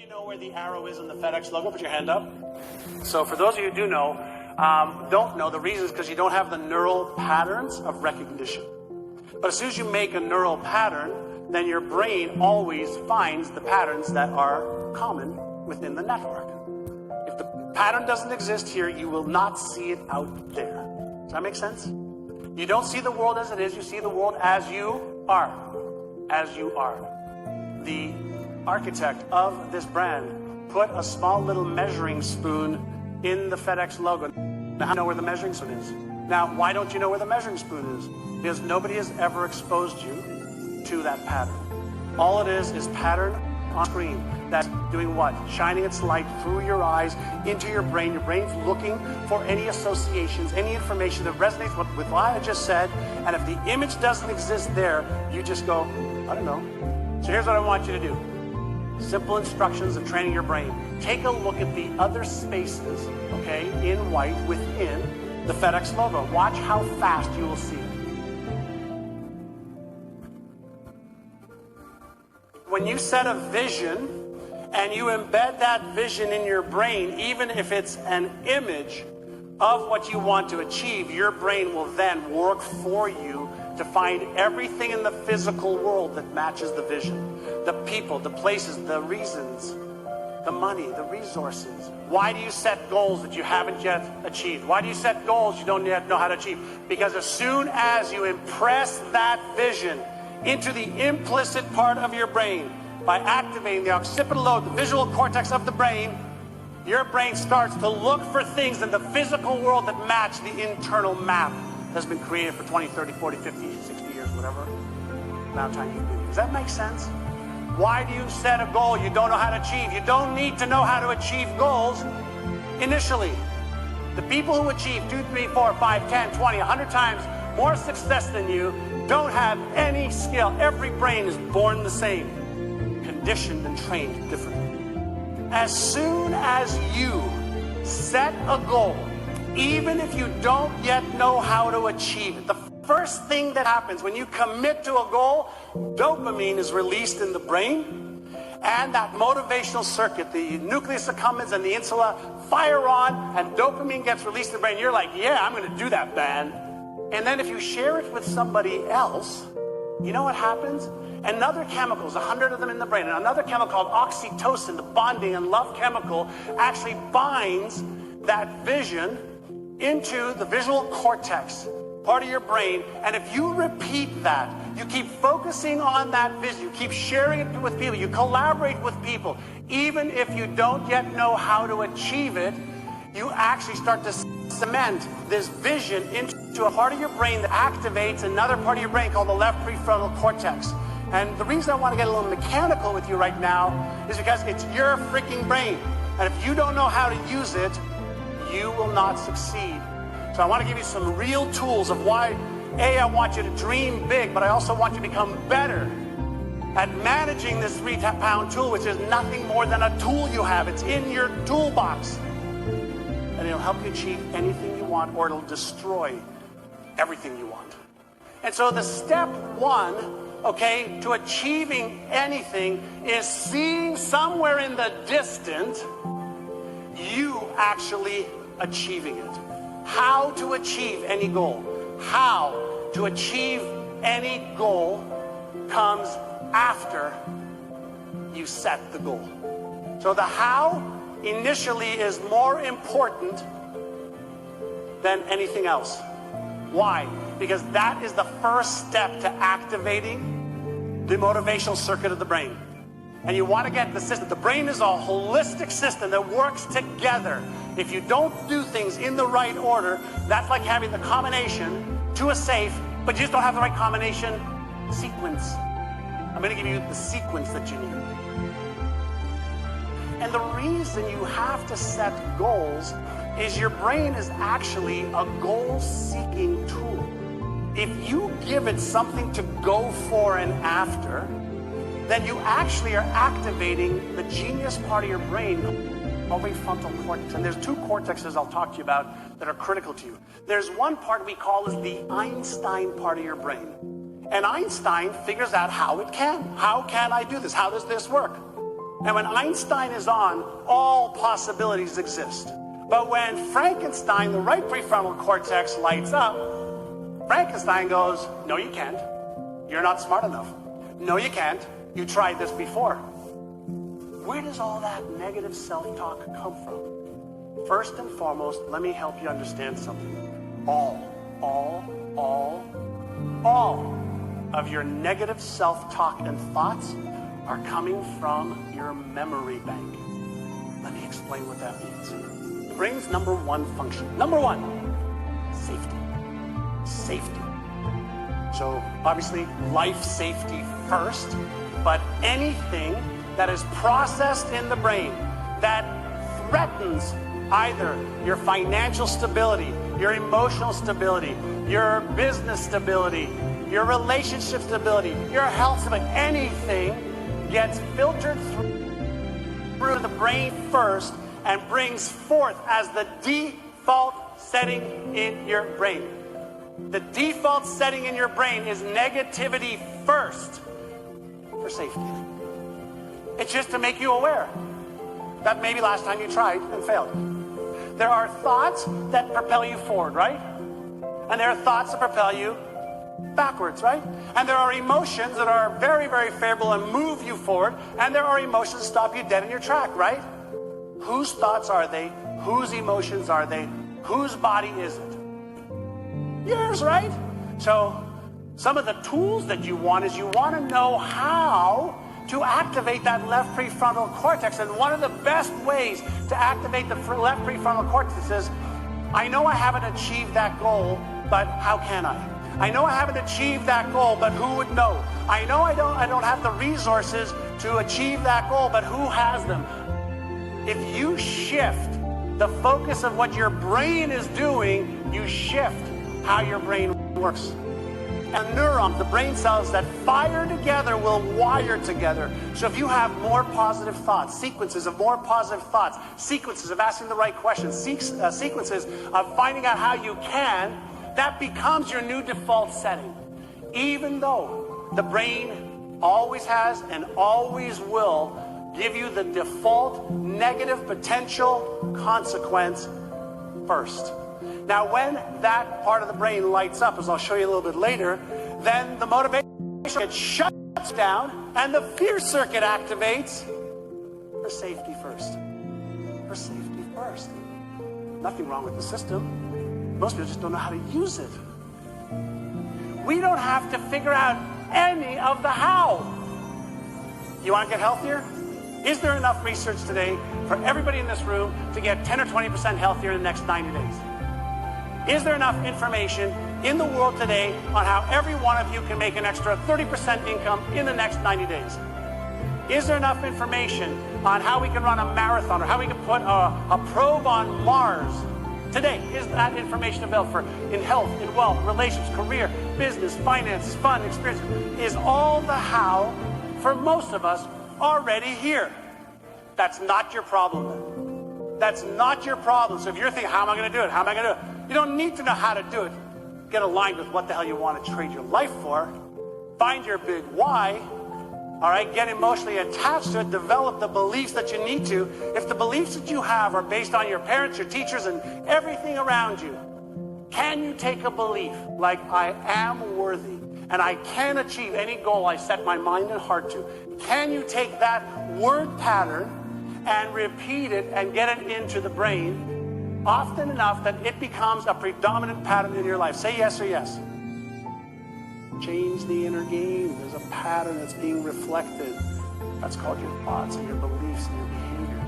you know where the arrow is in the FedEx logo? Put your hand up. So for those of you who do know, don't know, the reason is because you don't have the neural patterns of recognition. But as soon as you make a neural pattern, then your brain always finds the patterns that are common within the network. If the pattern doesn't exist here, you will not see it out there. Does that make sense? You don't see the world as it is, you see the world as you are. As you are. The architect of this brand put a small little measuring spoon in the FedEx logo. Now, you know where the measuring spoon is. Now, why don't you know where the measuring spoon is? Because nobody has ever exposed you to that pattern. All it is pattern on screen that's doing what? Shining its light through your eyes into your brain. Your brain's looking for any associations, any information that resonates with what I just said. And if the image doesn't exist there, you just go, I don't know. So here's what I want you to do. Simple instructions of training your brain. Take a look at the other spaces, okay, in white within the FedEx logo. Watch how fast you will see it. When you set a vision and you embed that vision in your brain, even if it's an image of what you want to achieve, your brain will then work for you to find everything in the physical world that matches the vision. The people, the places, the reasons, the money, the resources. Why do you set goals that you haven't yet achieved? Why do you set goals you don't yet know how to achieve? Because as soon as you impress that vision into the implicit part of your brain by activating the occipital lobe, the visual cortex of the brain, your brain starts to look for things in the physical world that match the internal map that's been created for 20, 30, 40, 50, 60 years, whatever amount of time you've been here. Does that make sense? Why do you set a goal you don't know how to achieve? You don't need to know how to achieve goals initially. The people who achieve 2, 3, 4, 5, 10, 20, 100 times more success than you don't have any skill. Every brain is born the same, conditioned and trained differently. As soon as you set a goal, even if you don't yet know how to achieve it, the first thing that happens when you commit to a goal, dopamine is released in the brain, and that motivational circuit, the nucleus accumbens and the insula, fire on, and dopamine gets released in the brain. You're like, yeah, I'm going to do that, man. And then if you share it with somebody else, you know what happens? Another chemical, there's 100 of them in the brain, and another chemical called oxytocin, the bonding and love chemical, actually binds that vision into the visual cortex, part of your brain. And if you repeat that, you keep focusing on that vision, you keep sharing it with people, you collaborate with people, even if you don't yet know how to achieve it, you actually start to cement this vision into a part of your brain that activates another part of your brain called the left prefrontal cortex. And the reason I want to get a little mechanical with you right now is because it's your freaking brain. And if you don't know how to use it, you will not succeed. So I want to give you some real tools of why, A, I want you to dream big, but I also want you to become better at managing this 3-pound tool, which is nothing more than a tool you have. It's in your toolbox. And it'll help you achieve anything you want, or it'll destroy everything you want. And so the step one, okay, to achieving anything is seeing somewhere in the distance you actually achieving it. How to achieve any goal. How to achieve any goal comes after you set the goal. So the how initially is more important than anything else. Why? Because that is the first step to activating the motivational circuit of the brain. And you want to get the system. The brain is a holistic system that works together. If you don't do things in the right order, that's like having the combination to a safe, but you just don't have the right combination sequence. I'm going to give you the sequence that you need. And the reason you have to set goals is your brain is actually a goal-seeking tool. If you give it something to go for and after, then you actually are activating the genius part of your brain, the frontal cortex. And there's 2 cortexes I'll talk to you about that are critical to you. There's one part we call as the Einstein part of your brain. And Einstein figures out how it can. How can I do this? How does this work? And when Einstein is on, all possibilities exist. But when Frankenstein, the right prefrontal cortex, lights up, Frankenstein goes, no, you can't. You're not smart enough. No, you can't. You tried this before. Where does all that negative self-talk come from? First and foremost, let me help you understand something. All of your negative self-talk and thoughts are coming from your memory bank. Let me explain what that means. Brain's number one function. Number one, safety. Safety. So obviously life safety first, but anything that is processed in the brain that threatens either your financial stability, your emotional stability, your business stability, your relationship stability, your health stability, anything gets filtered through the brain first and brings forth as the default setting in your brain. The default setting in your brain is negativity first for safety. It's just to make you aware that maybe last time you tried and failed. There are thoughts that propel you forward, right? And there are thoughts that propel you backwards, right? And there are emotions that are very, very favorable and move you forward, and there are emotions that stop you dead in your track, right? Whose thoughts are they? Whose emotions are they? Whose body is it? Yours, right? So some of the tools that you want is you want to know how to activate that left prefrontal cortex. And one of the best ways to activate the left prefrontal cortex is, I know I haven't achieved that goal, but how can I? I know I haven't achieved that goal, but who would know? I know I don't have the resources to achieve that goal, but who has them? If you shift the focus of what your brain is doing, you shift how your brain works. And neurons, the brain cells that fire together, will wire together. So if you have more positive thoughts, sequences of more positive thoughts, sequences of asking the right questions, sequences of finding out how you can, that becomes your new default setting. Even though the brain always has and always will give you the default negative potential consequence first. Now, when that part of the brain lights up, as I'll show you a little bit later, then the motivation gets shut down and the fear circuit activates for safety first. For safety first. Nothing wrong with the system. Most people just don't know how to use it. We don't have to figure out any of the how. You want to get healthier? Is there enough research today for everybody in this room to get 10 or 20% healthier in the next 90 days? Is there enough information in the world today on how every one of you can make an extra 30% income in the next 90 days? Is there enough information on how we can run a marathon or how we can put a probe on Mars today? Is that information available in health, in wealth, relations, career, business, finances, fun, experience? Is all the how for most of us already here? That's not your problem then. That's not your problem. So if you're thinking, how am I going to do it? How am I going to do it? You don't need to know how to do it. Get aligned with what the hell you want to trade your life for. Find your big why. All right, get emotionally attached to it. Develop the beliefs that you need to. If the beliefs that you have are based on your parents, your teachers, and everything around you, can you take a belief like, I am worthy and I can achieve any goal I set my mind and heart to? Can you take that word pattern and repeat it and get it into the brain often enough that it becomes a predominant pattern in your life? Say yes or yes. Change the inner game. There's a pattern that's being reflected. That's called your thoughts and your beliefs and your behavior.